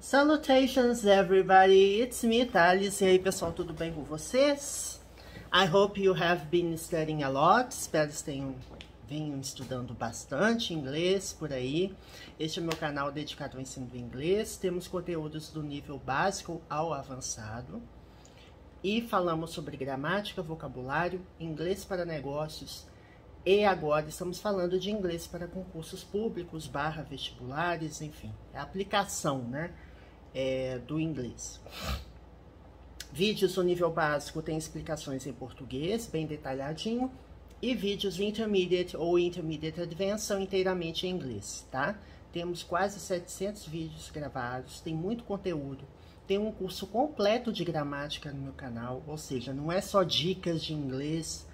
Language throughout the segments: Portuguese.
Salutations everybody, it's me, Thales. E aí pessoal, tudo bem com vocês? I hope you have been studying a lot. Espero que venham estudando bastante inglês por aí. Este é o meu canal dedicado ao ensino do inglês. Temos conteúdos do nível básico ao avançado. E falamos sobre gramática, vocabulário, inglês para negócios. E agora estamos falando de inglês para concursos públicos, vestibulares, enfim. É a aplicação, né, do inglês. Vídeos do nível básico tem explicações em português, bem detalhadinho. E vídeos intermediate ou intermediate advanced são inteiramente em inglês, tá? Temos quase 700 vídeos gravados, tem muito conteúdo. Tem um curso completo de gramática no meu canal, ou seja, não é só dicas de inglês,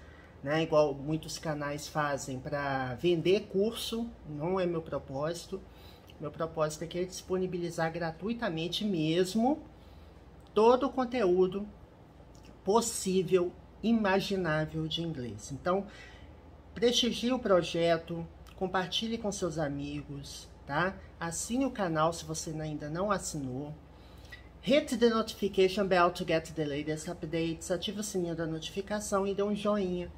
né, igual muitos canais fazem para vender curso. Não é meu propósito. Meu propósito é que disponibilizar gratuitamente mesmo todo o conteúdo possível, imaginável de inglês. Então, prestigie o projeto, compartilhe com seus amigos, tá? Assine o canal se você ainda não assinou. Hit the notification bell to get the latest updates. Ative o sininho da notificação e dê um joinha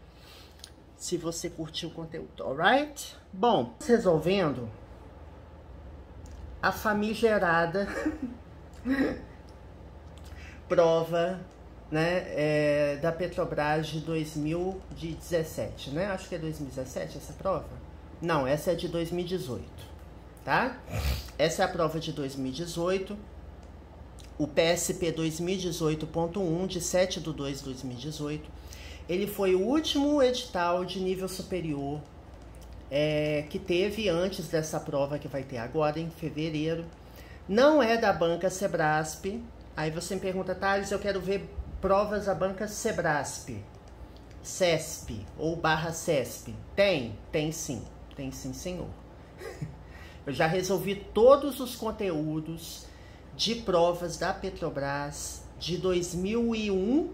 se você curtiu o conteúdo, alright? Bom, resolvendo a famigerada prova, né, da Petrobras de 2017, né? Acho que é 2017 essa prova? Não, essa é de 2018, tá? Essa é a prova de 2018. O PSP 2018.1, de 7/2/2018, ele foi o último edital de nível superior que teve antes dessa prova que vai ter agora, em fevereiro. Não é da banca Sebrasp. Aí você me pergunta, Thales, eu quero ver provas da banca Sebrasp, CESP ou /CESP. Tem sim, senhor. Eu já resolvi todos os conteúdos de provas da Petrobras de 2001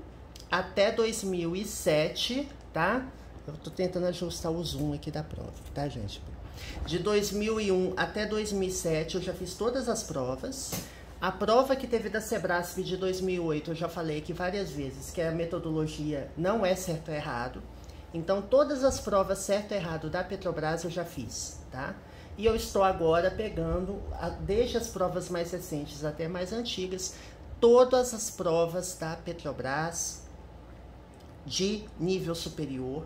até 2007, tá? Eu tô tentando ajustar o zoom aqui da prova, tá, gente? De 2001 até 2007 eu já fiz todas as provas. A prova que teve da Sebrasp de 2008, eu já falei aqui várias vezes que a metodologia não é certo ou errado. Então, todas as provas certo e errado da Petrobras eu já fiz, tá? E eu estou agora pegando, desde as provas mais recentes até mais antigas, todas as provas da Petrobras de nível superior,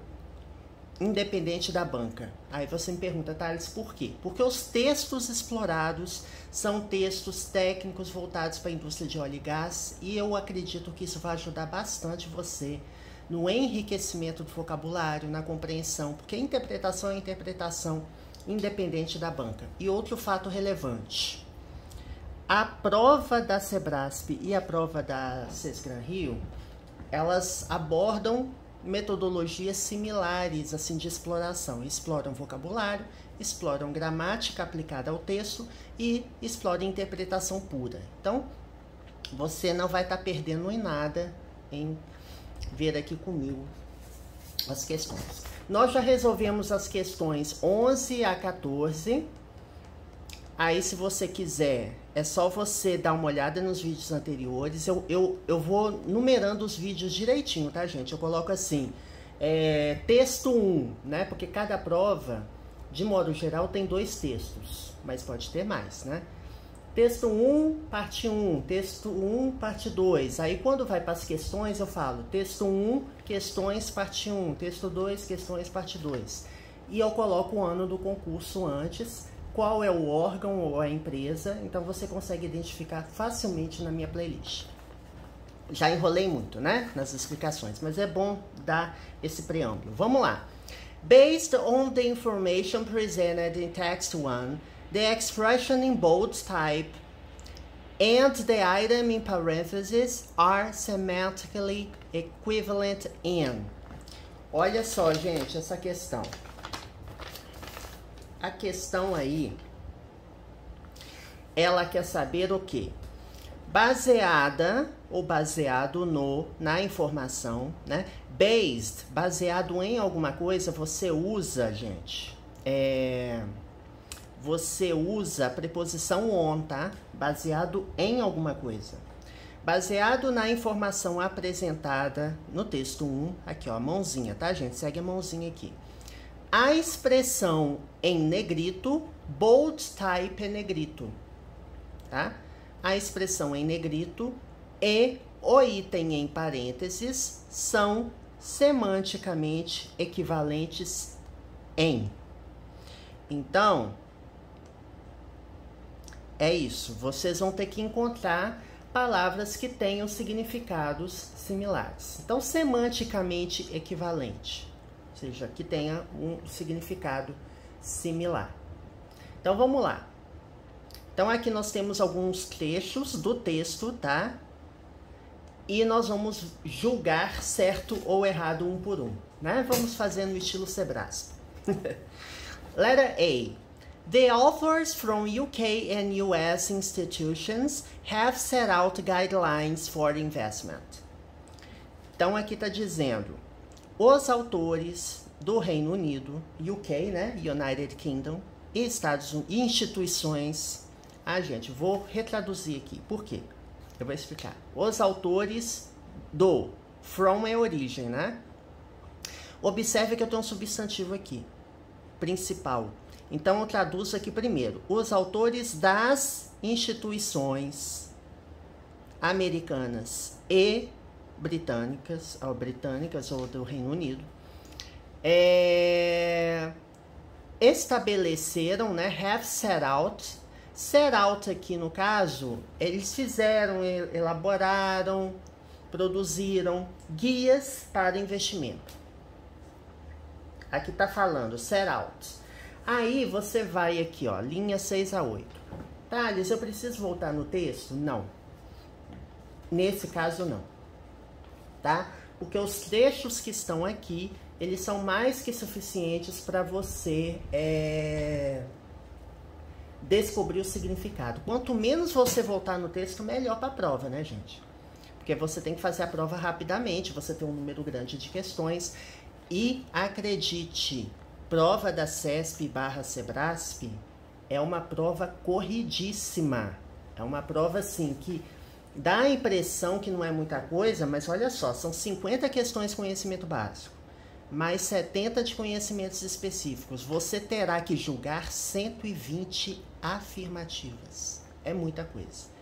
independente da banca. Aí você me pergunta, Thales, por quê? Porque os textos explorados são textos técnicos voltados para a indústria de óleo e gás, e eu acredito que isso vai ajudar bastante você no enriquecimento do vocabulário, na compreensão, porque interpretação é interpretação, independente da banca. E outro fato relevante, a prova da Sebrasp e a prova da Sesgran Rio, elas abordam metodologias similares assim de exploração. Exploram vocabulário, exploram gramática aplicada ao texto e exploram interpretação pura. Então, você não vai estar perdendo em nada em ver aqui comigo as questões. Nós já resolvemos as questões 11 a 14. Aí, se você quiser, é só você dar uma olhada nos vídeos anteriores. Eu vou numerando os vídeos direitinho, tá, gente? Eu coloco assim, texto 1, né? Porque cada prova, de modo geral, tem 2 textos, mas pode ter mais, né? Texto 1, parte 1, texto 1, parte 2. Aí, quando vai para as questões, eu falo texto 1, questões, parte 1, texto 2, questões, parte 2. E eu coloco o ano do concurso antes, qual é o órgão ou a empresa, então você consegue identificar facilmente na minha playlist. Já enrolei muito, né, nas explicações, mas é bom dar esse preâmbulo. Vamos lá. Based on the information presented in text 1, the expression in bold type and the item in parentheses are semantically equivalent in. Olha só, gente, essa questão. A questão aí, ela quer saber o quê? Baseada ou baseado na informação, né? Based, baseado em alguma coisa, você usa, gente, você usa a preposição on, tá? Baseado em alguma coisa. Baseado na informação apresentada no texto 1, aqui ó, a mãozinha, tá, gente? Segue a mãozinha aqui. A expressão em negrito, bold type é negrito, tá? A expressão em negrito e o item em parênteses são semanticamente equivalentes em. Então, é isso. Vocês vão ter que encontrar palavras que tenham significados similares. Então, semanticamente equivalente, ou seja, que tenha um significado similar. Então, vamos lá. Então, aqui nós temos alguns trechos do texto, tá? E nós vamos julgar certo ou errado um por um, né? Vamos fazer no estilo Sebrasp. Letter A. The authors from UK and US institutions have set out guidelines for investment. Então, aqui está dizendo, os autores do Reino Unido, UK, né, United Kingdom, e Estados Unidos, e instituições... gente, vou retraduzir aqui. Por quê? Eu vou explicar. Os autores do, from é origem, né? Observe que eu tenho um substantivo aqui, principal. Então, eu traduzo aqui primeiro. Os autores das instituições americanas e britânicas ou do Reino Unido, estabeleceram, né, have set out. Set out aqui, no caso, eles fizeram, elaboraram, produziram guias para investimento. Aqui está falando set out. Aí você vai aqui, ó, linha 6 a 8. Thales, eu preciso voltar no texto? Não. Nesse caso, não. Tá? Porque os trechos que estão aqui, eles são mais que suficientes para você descobrir o significado. Quanto menos você voltar no texto, melhor para a prova, né, gente? Porque você tem que fazer a prova rapidamente, você tem um número grande de questões. E acredite, prova da CESP/Sebrasp é uma prova corridíssima. É uma prova, assim, que dá a impressão que não é muita coisa, mas olha só, são 50 questões de conhecimento básico, mais 70 de conhecimentos específicos. Você terá que julgar 120 afirmativas. É muita coisa.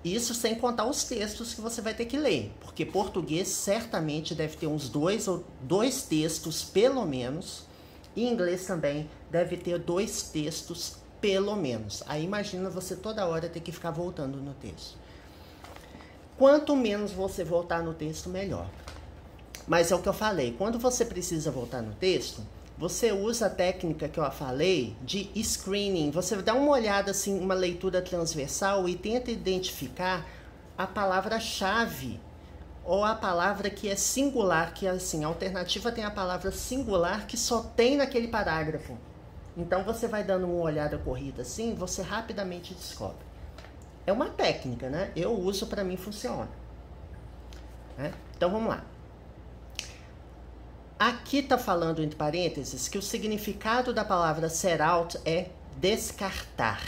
Isso sem contar os textos que você vai ter que ler, porque português certamente deve ter uns dois textos, pelo menos, e inglês também deve ter 2 textos, pelo menos. Aí imagina você toda hora ter que ficar voltando no texto. Quanto menos você voltar no texto, melhor. Mas é o que eu falei, quando você precisa voltar no texto, você usa a técnica que eu falei de screening. Você dá uma olhada, assim, uma leitura transversal e tenta identificar a palavra-chave ou a palavra que é singular, que é assim, a alternativa tem a palavra singular que só tem naquele parágrafo. Então você vai dando uma olhada corrida assim, você rapidamente descobre. É uma técnica, né? Eu uso, para mim funciona. Né? Então vamos lá. Aqui está falando, entre parênteses, que o significado da palavra set out é descartar.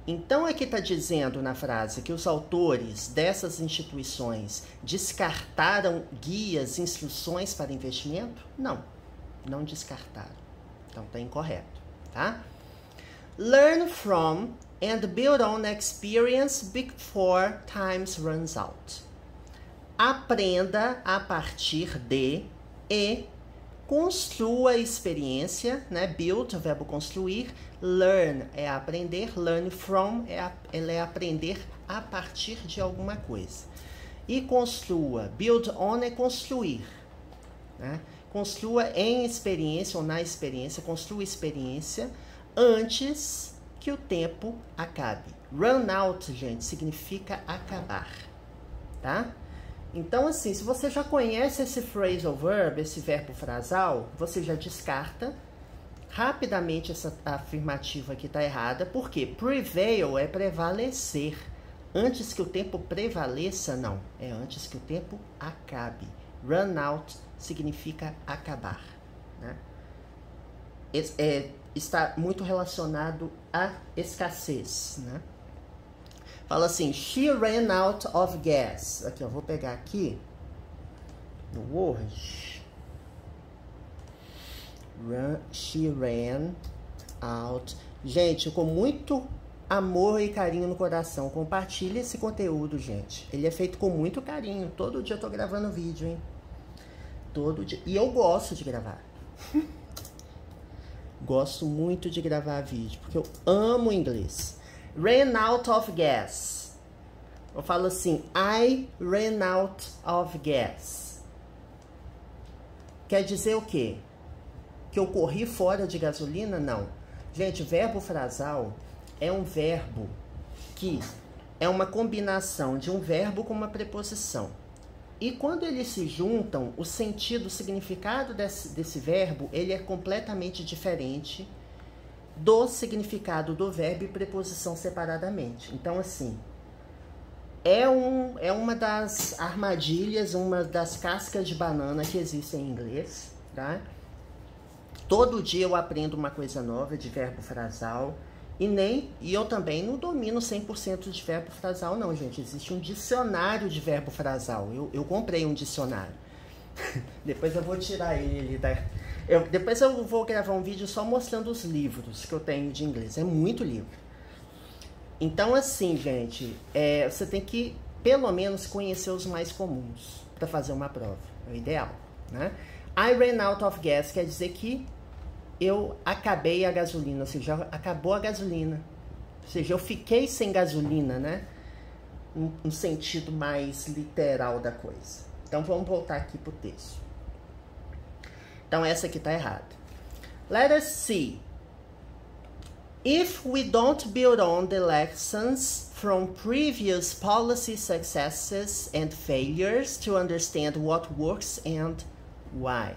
Então, aqui está dizendo na frase que os autores dessas instituições descartaram guias, instruções para investimento? Não, não descartaram. Então, está incorreto, tá? Learn from and build on experience before time runs out. Aprenda a partir de e construa experiência, né? Build, o verbo construir. Learn é aprender. Learn from é aprender a partir de alguma coisa. E construa. Build on é construir, né? Construa em experiência ou na experiência. Construa experiência antes que o tempo acabe. Run out, gente, significa acabar, tá? Então, assim, se você já conhece esse phrasal verb, esse verbo frasal, você já descarta rapidamente essa afirmativa que está errada. Por quê? Prevail é prevalecer. Antes que o tempo prevaleça, não. É antes que o tempo acabe. Run out significa acabar, né? está muito relacionado à escassez, né? Fala assim, she ran out of gas. Aqui, eu vou pegar aqui no Word. She ran out. Gente, com muito amor e carinho no coração, compartilhe esse conteúdo, gente. Ele é feito com muito carinho. Todo dia eu tô gravando vídeo, hein? Todo dia. E eu gosto de gravar. Gosto muito de gravar vídeo, porque eu amo inglês. Ran out of gas. Eu falo assim, I ran out of gas. Quer dizer o quê? Que eu corri fora de gasolina? Não. Gente, o verbo frasal é um verbo que é uma combinação de um verbo com uma preposição. E quando eles se juntam, o sentido, o significado desse verbo, ele é completamente diferente do significado do verbo e preposição separadamente. Então, assim, é uma das armadilhas, uma das cascas de banana que existem em inglês, tá? Todo dia eu aprendo uma coisa nova de verbo frasal. E eu também não domino 100% de verbo frasal, não, gente. Existe um dicionário de verbo frasal. Eu comprei um dicionário. Depois eu vou tirar ele depois eu vou gravar um vídeo só mostrando os livros que eu tenho de inglês. É muito livro. Então, assim, gente, você tem que, pelo menos, conhecer os mais comuns para fazer uma prova. É o ideal, né? I ran out of gas quer dizer que eu acabei a gasolina, ou seja, acabou a gasolina. Ou seja, eu fiquei sem gasolina, né? No sentido mais literal da coisa. Então, vamos voltar aqui pro texto. Então, essa aqui tá errada. Letter C. If we don't build on the lessons from previous policy successes and failures to understand what works and why.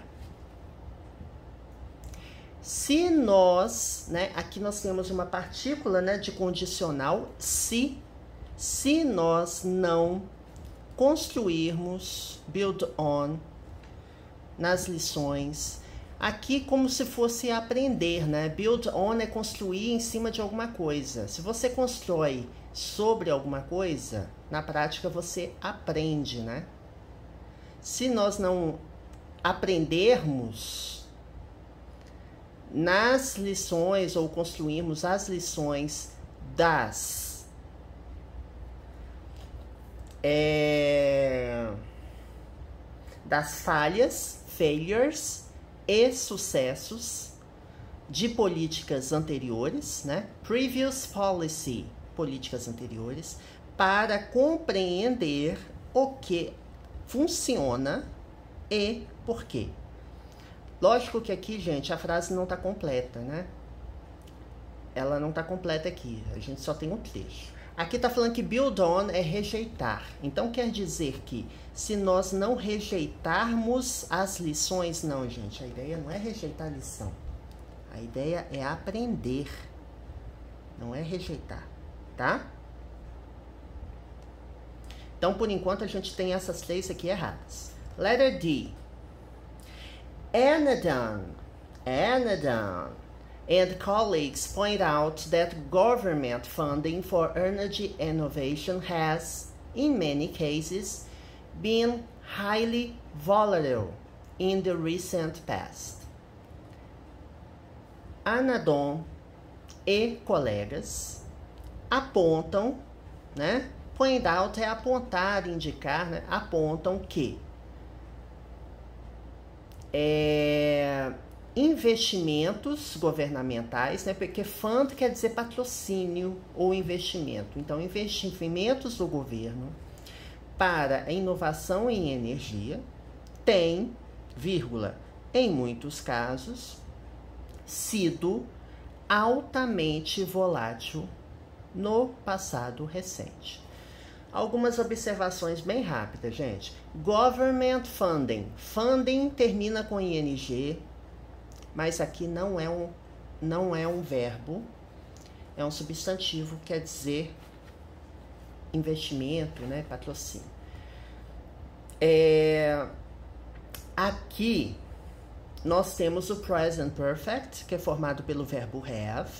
Se nós, né, aqui nós temos uma partícula, né, de condicional, se nós não construirmos build on nas lições, aqui como se fosse aprender, né? Build on é construir em cima de alguma coisa. Se você constrói sobre alguma coisa, na prática você aprende, né? Se nós não aprendermos nas lições ou construirmos as lições das falhas, failures e sucessos de políticas anteriores, né? Previous policy, políticas anteriores, para compreender o que funciona e por quê. Lógico que aqui, gente, a frase não está completa, né? Ela não está completa aqui. A gente só tem um trecho. Aqui está falando que build on é rejeitar. Então, quer dizer que se nós não rejeitarmos as lições... Não, gente, a ideia não é rejeitar a lição. A ideia é aprender. Não é rejeitar, tá? Então, por enquanto, a gente tem essas três aqui erradas. Letter D. Anadon and colleagues point out that government funding for energy innovation has, in many cases, been highly volatile in the recent past. Anadon e colegas apontam, né? Point out é apontar, indicar, né? Apontam que investimentos governamentais, né? Porque fund quer dizer patrocínio ou investimento. Então, investimentos do governo para a inovação em energia tem, vírgula, em muitos casos, sido altamente volátil no passado recente. Algumas observações bem rápidas, gente. Government funding. Funding termina com ing, mas aqui não é um verbo, é um substantivo, quer dizer investimento, né, patrocínio. Aqui nós temos o present perfect, que é formado pelo verbo have.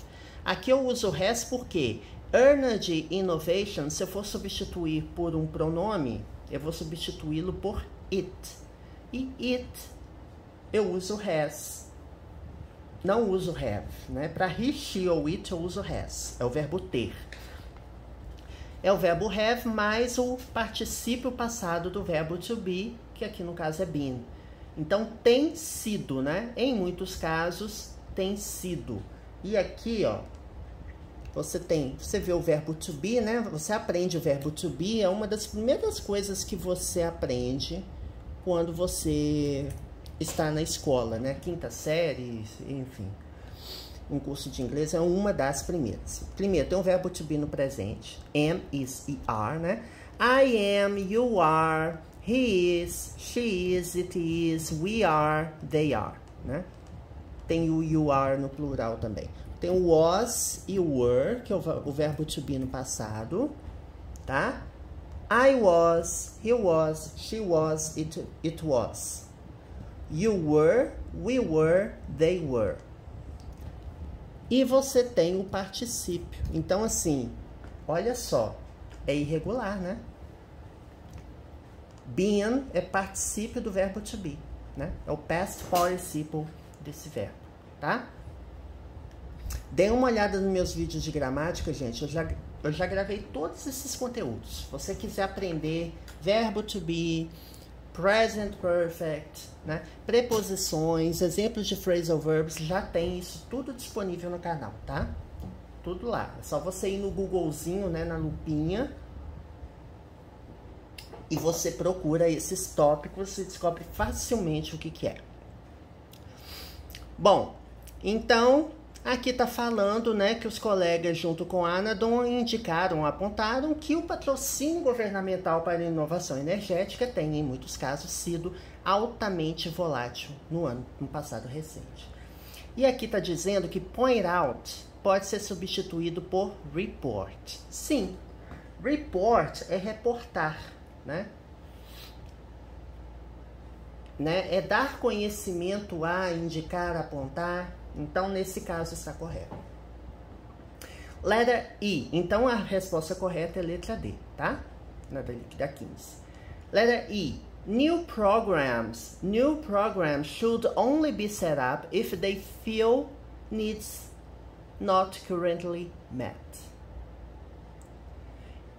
Aqui eu uso has porque energy innovation, se eu for substituir por um pronome, eu vou substituí-lo por it. E it, eu uso has. Não uso have, né? Para he, she ou it, eu uso has. É o verbo ter. É o verbo have mais o particípio passado do verbo to be, que aqui no caso é been. Então, tem sido, né? Em muitos casos, tem sido. E aqui, ó, você vê o verbo to be, né? Você aprende o verbo to be, é uma das primeiras coisas que você aprende quando você está na escola, né? Quinta série, enfim. Um curso de inglês é uma das primeiras. Primeiro, tem o verbo to be no presente. Am, is e are, né? I am, you are, he is, she is, it is, we are, they are, né? Tem o you are no plural também. Tem o was e o were, que é o verbo to be no passado, tá? I was, he was, she was, it was. You were, we were, they were. E você tem o particípio. Então, assim, olha só, é irregular, né? Been é particípio do verbo to be, né? É o past participle desse verbo, tá? Dê uma olhada nos meus vídeos de gramática, gente. Eu já gravei todos esses conteúdos. Se você quiser aprender verbo to be, present perfect, né? Preposições, exemplos de phrasal verbs, já tem isso tudo disponível no canal, tá? Tudo lá. É só você ir no Googlezinho, né, na lupinha, e você procura esses tópicos, você descobre facilmente o que é. Bom, então, aqui tá falando, né, que os colegas junto com a Anadon apontaram que o patrocínio governamental para a inovação energética tem, em muitos casos, sido altamente volátil no passado recente. E aqui tá dizendo que point out pode ser substituído por report. Sim, report é reportar, né? É dar conhecimento a, indicar, apontar. Então, nesse caso, está correto. Letter E. Então, a resposta correta é letra D, tá? Da 15. Letter E. New programs should only be set up if they feel needs not currently met.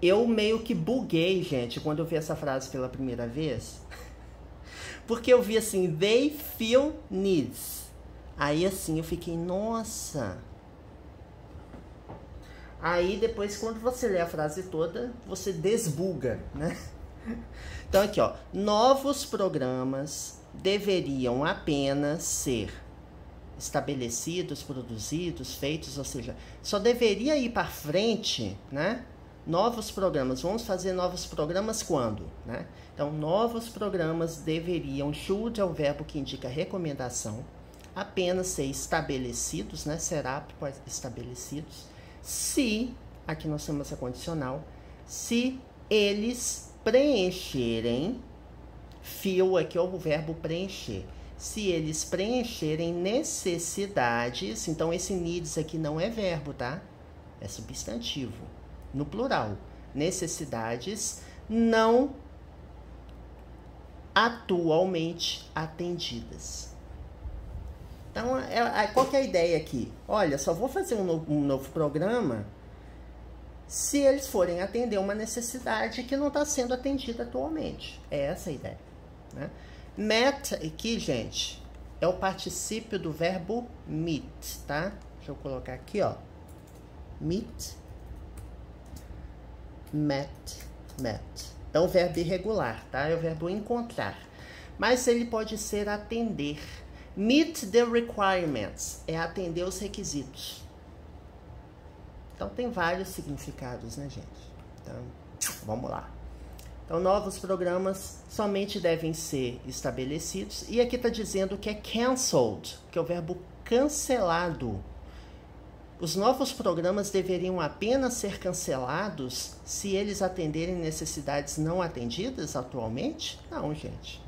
Eu meio que buguei, gente, quando eu vi essa frase pela primeira vez. Porque eu vi assim, they feel needs. Aí assim, eu fiquei, nossa. Aí depois, quando você lê a frase toda, você desbuga, né? Então aqui, ó. Novos programas deveriam apenas ser estabelecidos, produzidos, feitos, ou seja, só deveria ir para frente, né? Novos programas. Vamos fazer novos programas quando, né? Então, novos programas deveriam, should é o verbo que indica recomendação, apenas ser estabelecidos, né? Será estabelecidos, se, aqui nós temos a condicional, se eles preencherem, fill aqui é o verbo preencher, se eles preencherem necessidades, então esse needs aqui não é verbo, tá? É substantivo, no plural, necessidades não atualmente atendidas. Então, qual que é a ideia aqui? Olha, só vou fazer um novo programa se eles forem atender uma necessidade que não está sendo atendida atualmente. É essa a ideia, né? Met aqui, gente, é o particípio do verbo meet, tá? Deixa eu colocar aqui, ó. Meet, met, met. É um verbo irregular, tá? É o verbo encontrar. Mas ele pode ser atender. Meet the requirements é atender os requisitos. Então, tem vários significados, né, gente? Então, vamos lá. Então, novos programas somente devem ser estabelecidos. E aqui está dizendo que é cancelled, que é o verbo cancelado. Os novos programas deveriam apenas ser cancelados se eles atenderem necessidades não atendidas atualmente? Não, gente.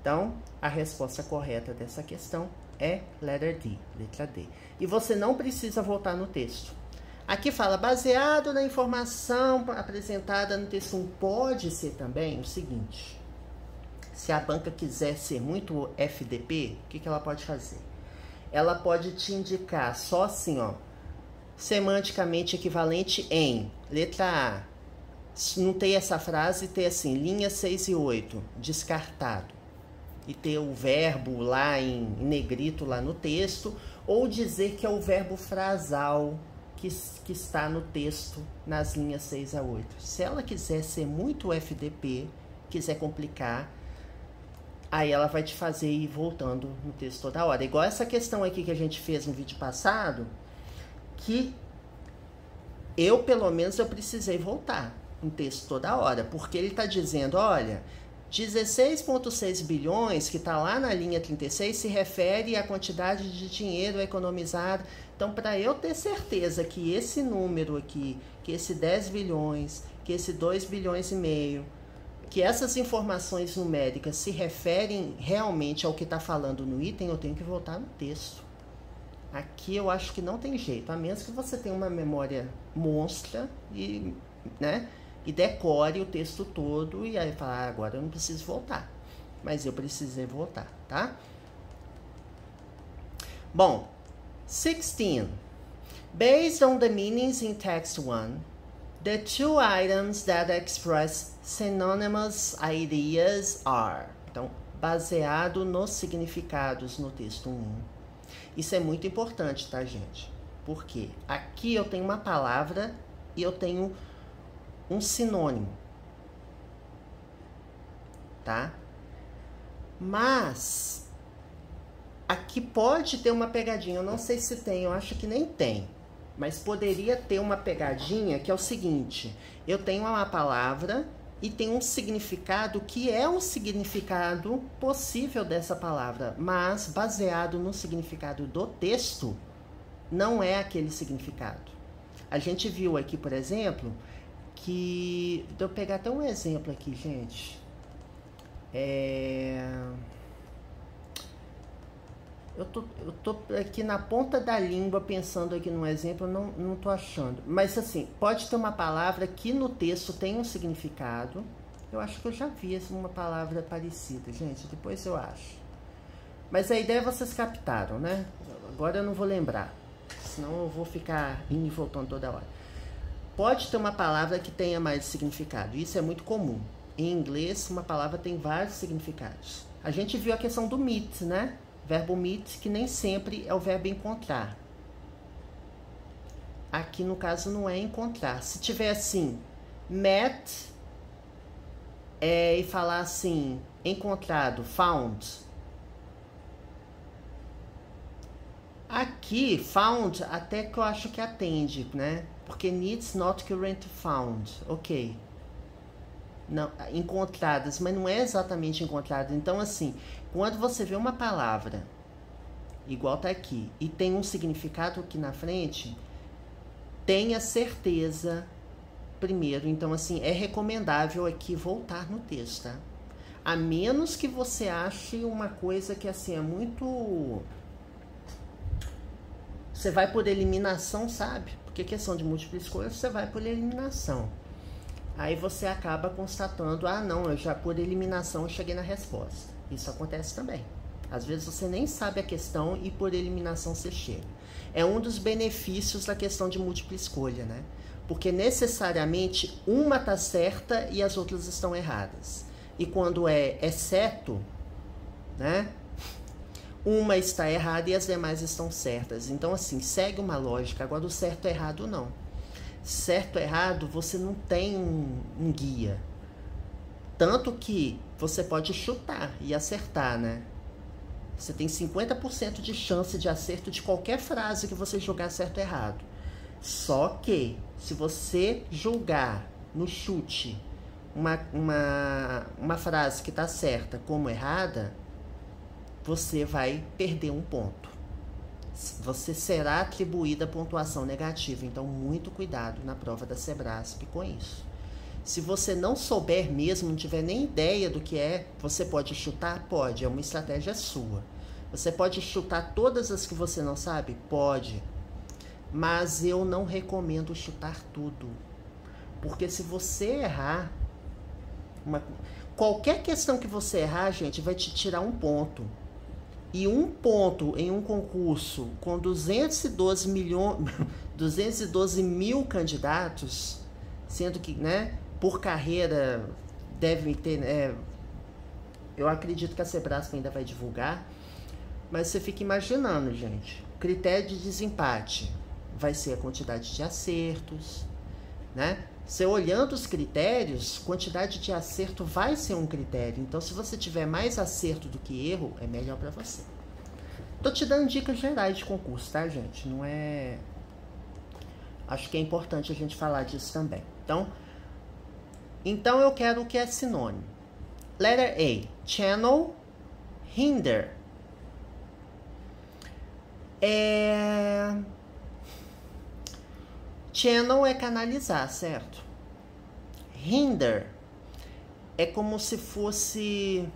Então, a resposta correta dessa questão é letra D. E você não precisa voltar no texto. Aqui fala, baseado na informação apresentada no texto 1, pode ser também o seguinte. Se a banca quiser ser muito FDP, o que ela pode fazer? Ela pode te indicar só assim, ó, semanticamente equivalente em letra A. Não tem essa frase, ter assim, linhas 6 e 8, descartado. E ter o verbo lá em negrito lá no texto, ou dizer que é o verbo frasal que está no texto nas linhas 6 a 8. Se ela quiser ser muito FDP, quiser complicar, aí ela vai te fazer ir voltando no texto toda hora. Igual essa questão aqui que a gente fez no vídeo passado, que eu, pelo menos, eu precisei voltar no texto toda hora, porque ele está dizendo, olha, 16,6 bilhões, que está lá na linha 36, se refere à quantidade de dinheiro economizado. Então, para eu ter certeza que esse número aqui, que esse 10 bilhões, que esse 2 bilhões e meio, que essas informações numéricas se referem realmente ao que está falando no item, eu tenho que voltar no texto. Aqui eu acho que não tem jeito, a menos que você tenha uma memória monstra e, né, e decore o texto todo e aí falar, agora eu não preciso voltar. Mas eu precisei voltar, tá? Bom, 16. Based on the meanings in text 1, the two items that express synonymous ideas are. Então, baseado nos significados no texto 1. Isso é muito importante, tá, gente? Porque aqui eu tenho uma palavra e eu tenho um sinônimo, tá? Mas aqui pode ter uma pegadinha, eu não sei se tem, eu acho que nem tem, mas poderia ter uma pegadinha que é o seguinte, eu tenho uma palavra e tem um significado que é um significado possível dessa palavra, mas baseado no significado do texto, não é aquele significado. A gente viu aqui, por exemplo, que... Deixa eu pegar até um exemplo aqui, gente. Eu tô aqui na ponta da língua pensando aqui num exemplo, não tô achando. Mas assim, pode ter uma palavra que no texto tem um significado. Eu acho que eu já vi uma palavra parecida, gente, depois eu acho. Mas a ideia vocês captaram, né? Agora eu não vou lembrar, senão eu vou ficar indo e voltando toda hora. Pode ter uma palavra que tenha mais significado, isso é muito comum. Em inglês, uma palavra tem vários significados. A gente viu a questão do meet, né? Verbo meet, que nem sempre é o verbo encontrar. Aqui, no caso, não é encontrar. Se tiver assim, met, e falar assim, encontrado, found. Aqui, found, até que eu acho que atende, né? Porque needs not current found. Ok. Não, encontradas, mas não é exatamente encontrada. Então, assim, quando você vê uma palavra, igual tá aqui, e tem um significado aqui na frente, tenha certeza primeiro. Então, assim, é recomendável aqui voltar no texto, tá? A menos que você ache uma coisa que, assim, é muito... Você vai por eliminação, sabe? Porque questão de múltipla escolha, você vai por eliminação. Aí você acaba constatando, ah, não, eu já por eliminação cheguei na resposta. Isso acontece também. Às vezes você nem sabe a questão e por eliminação você chega. É um dos benefícios da questão de múltipla escolha, né? Porque necessariamente uma está certa e as outras estão erradas. E quando é exceto, né? Uma está errada e as demais estão certas. Então, assim, segue uma lógica. Agora, o certo e errado, não. Certo e errado, você não tem um guia. Tanto que você pode chutar e acertar, né? Você tem 50% de chance de acerto de qualquer frase que você jogar certo e errado. Só que, se você julgar no chute uma frase que está certa como errada, você vai perder um ponto. Você será atribuída pontuação negativa. Então, muito cuidado na prova da Sebrasp com isso. Se você não souber mesmo, não tiver nem ideia do que é, você pode chutar? Pode, é uma estratégia sua. Você pode chutar todas as que você não sabe? Pode. Mas eu não recomendo chutar tudo. Porque se você errar, qualquer questão que você errar, gente, vai te tirar um ponto. E um ponto em um concurso com 212 mil candidatos, sendo que, né, por carreira devem ter, eu acredito que a Sebrasp ainda vai divulgar, mas você fica imaginando, gente, critério de desempate vai ser a quantidade de acertos, né? Você olhando os critérios, quantidade de acerto vai ser um critério. Então, se você tiver mais acerto do que erro, é melhor para você. Tô te dando dicas gerais de concurso, tá, gente? Não é... Acho que é importante a gente falar disso também. Então eu quero o que é sinônimo. Letter A. Channel. Hinder. Channel é canalizar, certo? Hinder é como se fosse...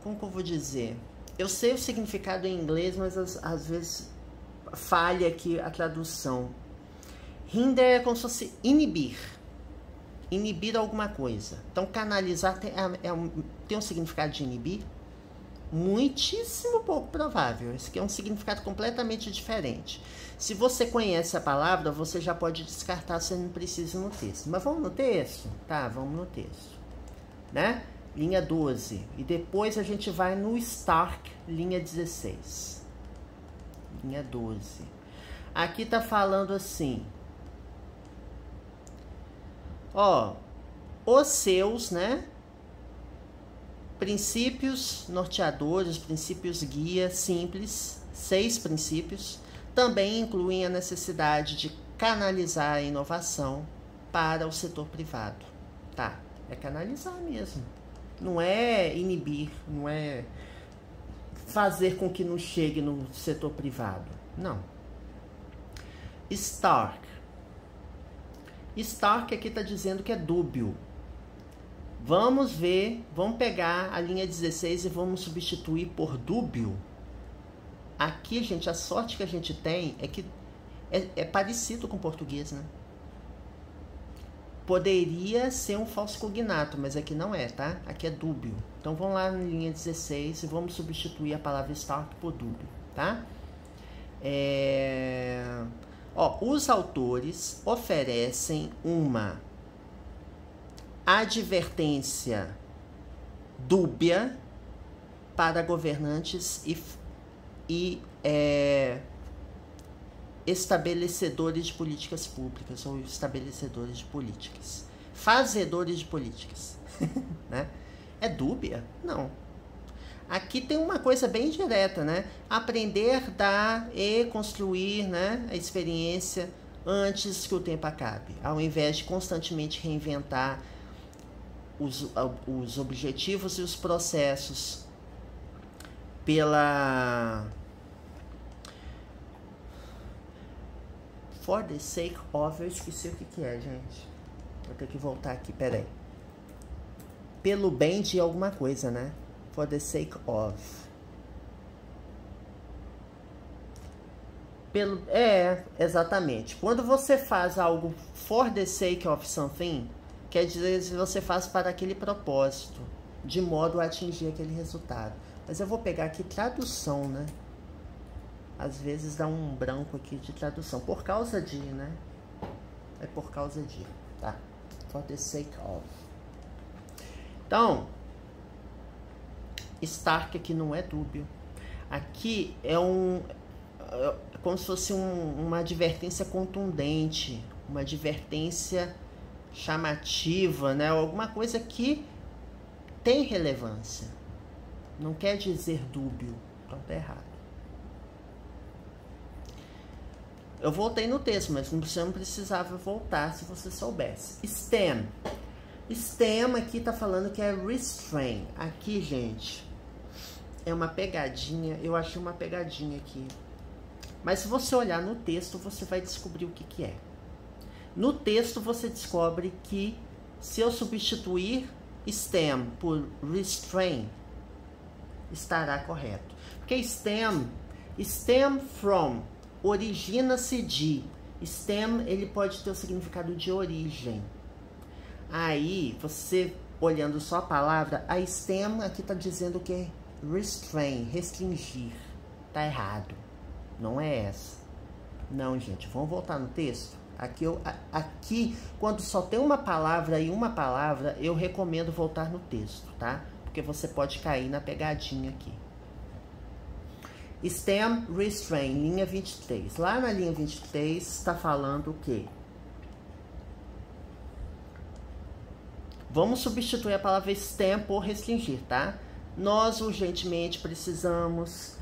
Como que eu vou dizer? Eu sei o significado em inglês, mas às vezes falha aqui a tradução. Hinder é como se fosse inibir. Inibir alguma coisa. Então, canalizar tem um significado de inibir? Muitíssimo pouco provável. Esse aqui é um significado completamente diferente. Se você conhece a palavra, você já pode descartar, você não precisa no texto. Mas vamos no texto? Tá, vamos no texto. Né? Linha 12. E depois a gente vai no Stark, linha 16. Linha 12. Aqui tá falando assim. Ó, os seus, né? Princípios norteadores, princípios guia simples, 6 princípios, também incluem a necessidade de canalizar a inovação para o setor privado. Tá, é canalizar mesmo. Não é inibir, não é fazer com que não chegue no setor privado. Não. Stark. Stark aqui está dizendo que é dúbio. Vamos ver, vamos pegar a linha 16 e vamos substituir por dúbio. Aqui, gente, a sorte que a gente tem é que é parecido com o português, né? Poderia ser um falso cognato, mas aqui não é, tá? Aqui é dúbio. Então, vamos lá na linha 16 e vamos substituir a palavra Stark por dúbio, tá? Os autores oferecem uma advertência dúbia para governantes e estabelecedores de políticas públicas ou estabelecedores de políticas, fazedores de políticas, né? É dúbia? Não. Aqui tem uma coisa bem direta, né? Aprender, dar e construir, né, a experiência antes que o tempo acabe, ao invés de constantemente reinventar os objetivos e os processos for the sake of, eu esqueci o que é, gente. Vou ter que voltar aqui, peraí. Pelo bem de alguma coisa, né? For the sake of. Exatamente. Quando você faz algo for the sake of something, quer dizer que você faz para aquele propósito, de modo a atingir aquele resultado. Mas eu vou pegar aqui tradução, né? Às vezes dá um branco aqui de tradução. Por causa de, né? É por causa de, tá? For the sake of. Então, Stark aqui não é dúbio. Aqui é como se fosse uma advertência contundente, uma advertência chamativa, né? Alguma coisa que tem relevância. Não quer dizer dúbio. Então tá errado. Eu voltei no texto, mas você não precisava voltar se você soubesse. STEM. STEM aqui tá falando que é restrain. Aqui, gente, é uma pegadinha. Eu achei uma pegadinha aqui. Mas se você olhar no texto, você vai descobrir o que é. No texto você descobre que se eu substituir stem por restrain, estará correto. Porque stem from, origina-se de. Stem, ele pode ter o significado de origem. Aí, você olhando só a palavra, a stem aqui está dizendo que é restrain, restringir. Tá errado. Não é essa. Não, gente, vamos voltar no texto. Aqui, quando só tem uma palavra e uma palavra, eu recomendo voltar no texto, tá? Porque você pode cair na pegadinha aqui. Stem, restrain, linha 23. Lá na linha 23 está falando o quê? Vamos substituir a palavra stem por restringir, tá? Nós urgentemente precisamos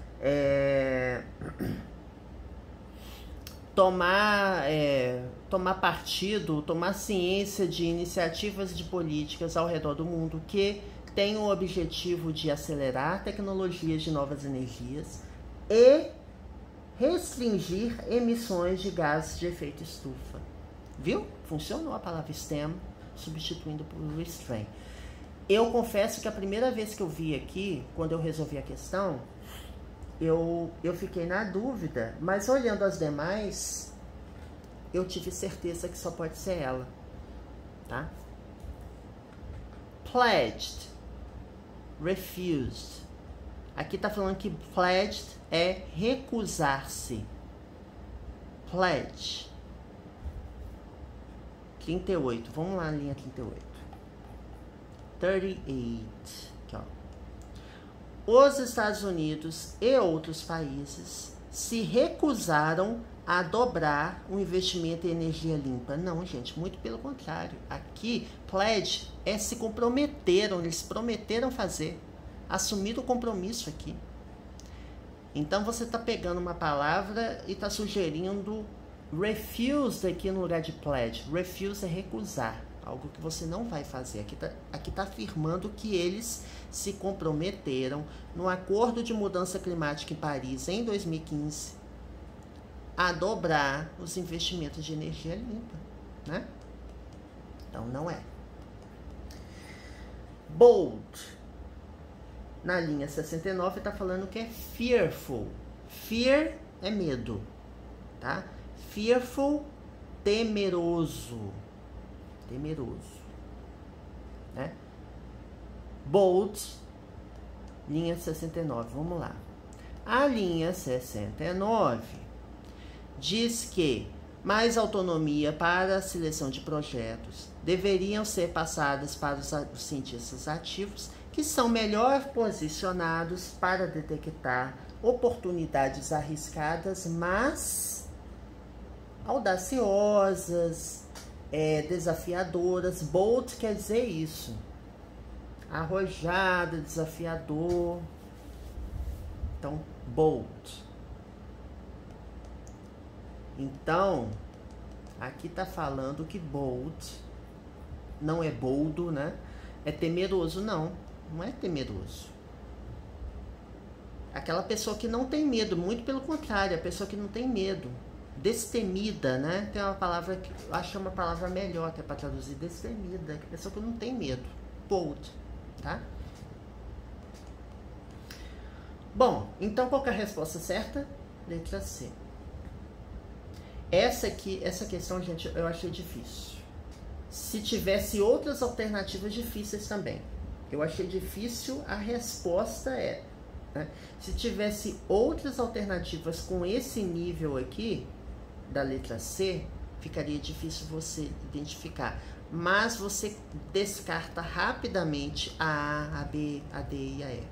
tomar partido, tomar ciência de iniciativas de políticas ao redor do mundo que têm o objetivo de acelerar tecnologias de novas energias e restringir emissões de gases de efeito estufa. Viu? Funcionou a palavra stem substituindo por restrain. Eu confesso que a primeira vez que eu vi aqui, quando eu resolvi a questão, eu fiquei na dúvida, mas olhando as demais, eu tive certeza que só pode ser ela, tá? Pledged, refused. Aqui tá falando que pledged é recusar-se. Pledge. 38, vamos lá, linha 38. 38, aqui, ó. Os Estados Unidos e outros países se recusaram a dobrar o investimento em energia limpa. Não, gente, muito pelo contrário. Aqui, pledge é se comprometeram, eles prometeram fazer. Assumir o compromisso aqui. Então, você está pegando uma palavra e está sugerindo refuse aqui no lugar de pledge. Refuse é recusar. Algo que você não vai fazer. Aqui tá afirmando que eles se comprometeram no Acordo de Mudança Climática em Paris, em 2015, a dobrar os investimentos de energia limpa, né? Então, não é. Bold. Na linha 69, tá falando que é fearful. Fear é medo, tá? Fearful, temeroso. Temeroso, né? Bold, linha 69, vamos lá. A linha 69 diz que mais autonomia para a seleção de projetos deveriam ser passadas para os cientistas ativos, que são melhor posicionados para detectar oportunidades arriscadas, mas audaciosas, desafiadoras. Bold quer dizer isso. Arrojado, desafiador. Então, bold. Então, aqui tá falando que bold não é boldo, né? É temeroso, não. Não é temeroso. Aquela pessoa que não tem medo, muito pelo contrário, a pessoa que não tem medo. Destemida, né? Tem uma palavra que eu acho uma palavra melhor até para traduzir, destemida, que é a pessoa que não tem medo. Bold, tá? Bom, então qual que é a resposta certa? Letra C. Essa questão, gente, eu achei difícil. Se tivesse outras alternativas difíceis também. Eu achei difícil, a resposta é, né? Se tivesse outras alternativas com esse nível aqui, da letra C, ficaria difícil você identificar. Mas você descarta rapidamente a A, a B, a D e a E.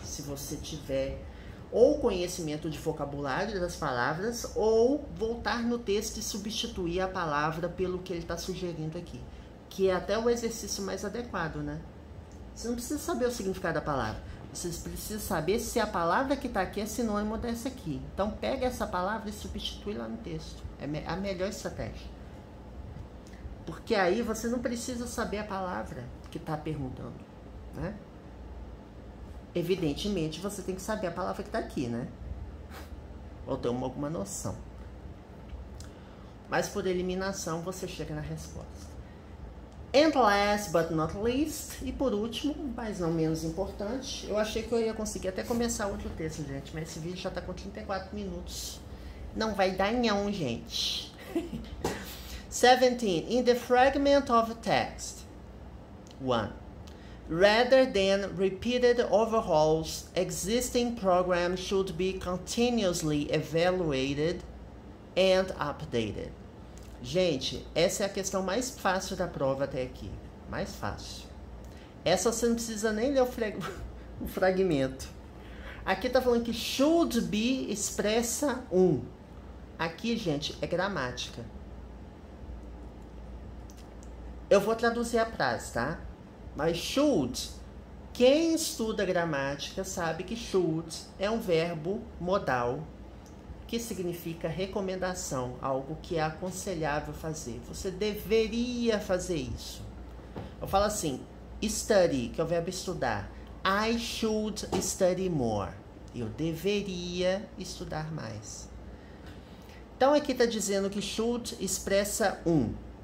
Se você tiver ou conhecimento de vocabulário das palavras, ou voltar no texto e substituir a palavra pelo que ele está sugerindo aqui. Que é até o exercício mais adequado, né? Você não precisa saber o significado da palavra. Vocês precisam saber se a palavra que está aqui é sinônimo dessa aqui. Então, pega essa palavra e substitui lá no texto. É a melhor estratégia. Porque aí você não precisa saber a palavra que está perguntando, né? Evidentemente, você tem que saber a palavra que está aqui, né? Ou ter alguma noção. mas por eliminação você chega na resposta. And last but not least, e por último, mas não menos importante, eu achei que eu ia conseguir até começar outro texto, gente, mas esse vídeo já está com 34 minutos. Não vai dar não, gente. 17. In the fragment of text. 1. Rather than repeated overhauls, existing programs should be continuously evaluated and updated. Gente, essa é a questão mais fácil da prova até aqui. Mais fácil. Essa você não precisa nem ler o fragmento. Aqui tá falando que should be expressa Aqui, gente, é gramática. Eu vou traduzir a frase, tá? Mas should, quem estuda gramática sabe que should é um verbo modal que significa recomendação, algo que é aconselhável fazer. Você deveria fazer isso. Eu falo assim, study, que é o verbo estudar. I should study more. Eu deveria estudar mais. Então aqui está dizendo que should expressa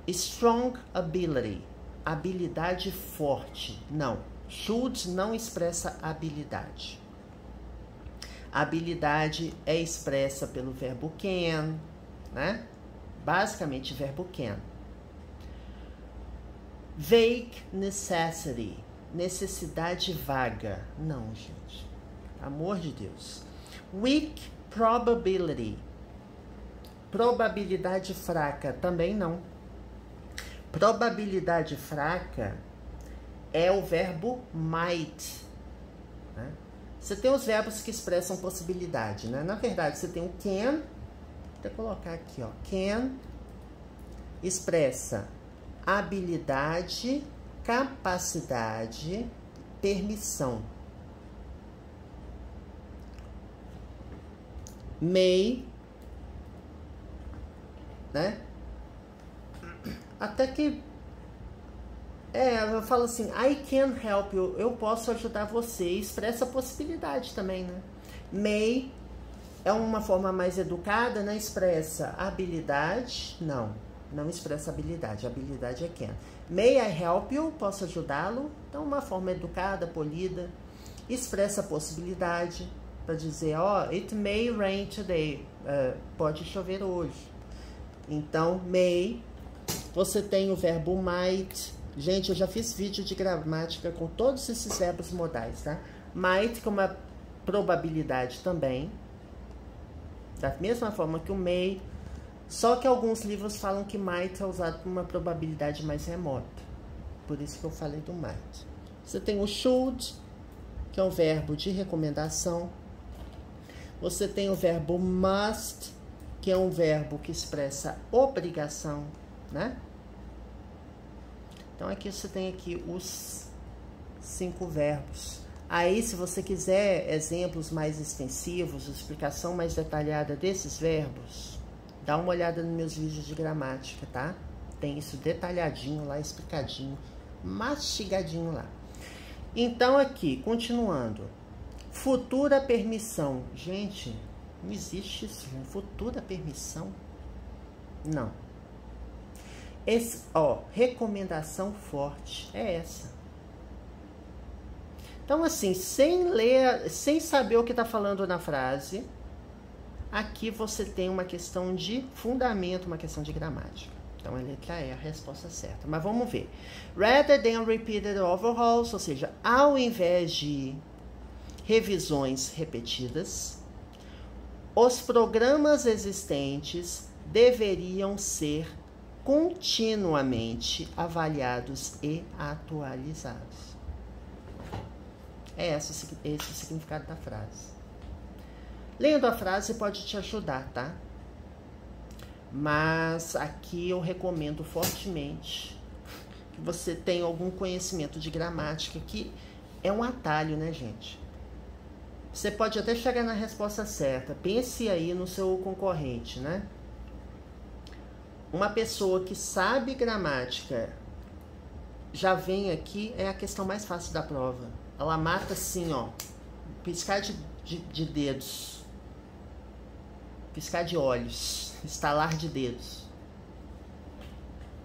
strong ability, habilidade forte. Não, should não expressa habilidade. Habilidade é expressa pelo verbo can, né? Basicamente, verbo can. Vague necessity, necessidade vaga. Não, gente. Amor de Deus. Weak probability, probabilidade fraca. Também não. Probabilidade fraca é o verbo might, né? Você tem os verbos que expressam possibilidade, né? Na verdade, você tem o can, vou até colocar aqui, ó. Can expressa habilidade, capacidade, permissão. May, né? Até que eu falo assim, I can help you, eu posso ajudar você, expressa possibilidade também, né? May é uma forma mais educada, né? Expressa habilidade, não expressa habilidade, habilidade é can. May I help you, posso ajudá-lo, então uma forma educada, polida. Expressa possibilidade, para dizer, it may rain today, pode chover hoje. Então, may, você tem o verbo might. Gente, eu já fiz vídeo de gramática com todos esses verbos modais, tá? Might com uma probabilidade também. Da mesma forma que o may. Só que alguns livros falam que might é usado com uma probabilidade mais remota. Por isso que eu falei do might. Você tem o should, que é um verbo de recomendação. Você tem o verbo must, que é um verbo que expressa obrigação, né? Então, aqui você tem aqui os 5 verbos. Aí, se você quiser exemplos mais extensivos, explicação mais detalhada desses verbos, dá uma olhada nos meus vídeos de gramática, tá? Tem isso detalhadinho lá, explicadinho, mastigadinho lá. Então, aqui, continuando. Futura permissão. Gente, não existe isso, gente. Futura permissão? Não. Recomendação forte é essa. Então, assim, sem saber o que está falando na frase, aqui você tem uma questão de fundamento, uma questão de gramática. Então, a letra E é a resposta certa. Mas vamos ver. Rather than repeated overhauls, ou seja, ao invés de revisões repetidas, os programas existentes deveriam ser continuamente avaliados e atualizados. Esse é o significado da frase. Lendo a frase pode te ajudar, tá? Mas aqui eu recomendo fortemente que você tenha algum conhecimento de gramática, que é um atalho, né, gente? Você pode até chegar na resposta certa. Pense aí no seu concorrente, né? Uma pessoa que sabe gramática já vem aqui, é a questão mais fácil da prova. Ela mata assim, ó, piscar de dedos, piscar de olhos, estalar de dedos.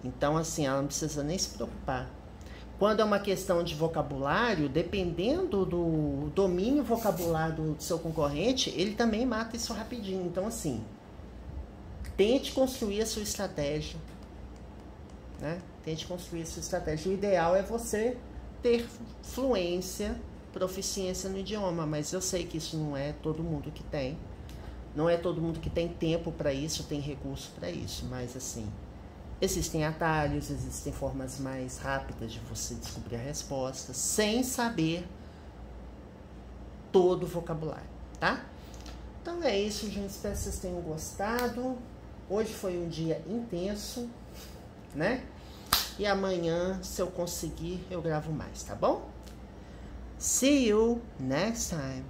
Então, assim, ela não precisa nem se preocupar. Quando é uma questão de vocabulário, dependendo do domínio vocabulário do seu concorrente, ele também mata isso rapidinho. Então, assim, tente construir a sua estratégia, né? Tente construir a sua estratégia. O ideal é você ter fluência, proficiência no idioma, mas eu sei que isso não é todo mundo que tem. Não é todo mundo que tem tempo para isso, tem recurso para isso, mas assim, existem atalhos, existem formas mais rápidas de você descobrir a resposta sem saber todo o vocabulário, tá? Então é isso, gente. Espero que vocês tenham gostado. Hoje foi um dia intenso, né? E amanhã, se eu conseguir, eu gravo mais, tá bom? See you next time.